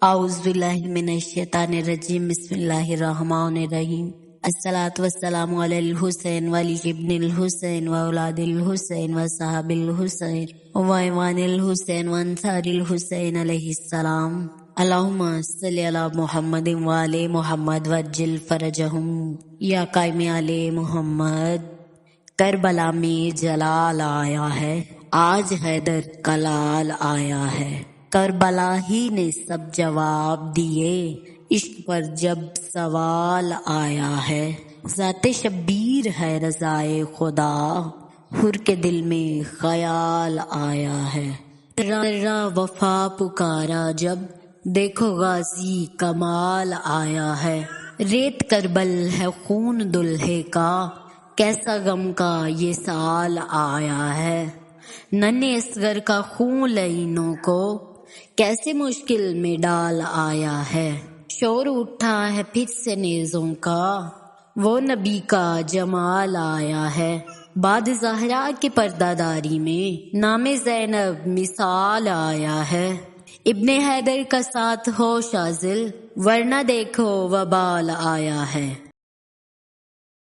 اعوذ باللہ من الشیطان الرجیم بسم اللہ الرحمن الرحیم الصلاۃ والسلام علی الحسین وعلی ابن الحسین واولاد الحسین وصحاب الحسین وایوان الحسین وانصار الحسین علیہ السلام اللہم صلی علی محمد وعلی محمد وعجل فرجہم یا قائم علی محمد۔ کربلا میں جلال آیا ہے، آج حیدر کلال آیا ہے، کربلا ہی نے سب جواب دیے، عشق پر جب سوال آیا ہے، ذات شبیر ہے رضائے خدا، حر کے دل میں خیال آیا ہے، ذرہ وفا پکارا جب دیکھو غازی کمال آیا ہے، ریت کربل ہے خون دلہے کا، کیسا غم کا یہ سال آیا ہے، ننھے اصغر کا خون لعینوں کو کیسے مشکل میں ڈال آیا ہے، شور اٹھا ہے پھر سے نیزوں کا، وہ نبی کا جمال آیا ہے، بعد زہرا کے پردہ داری میں نام زینب مثال آیا ہے، ابن حیدر کا ساتھ ہو شازل ورنہ دیکھو وبال آیا ہے۔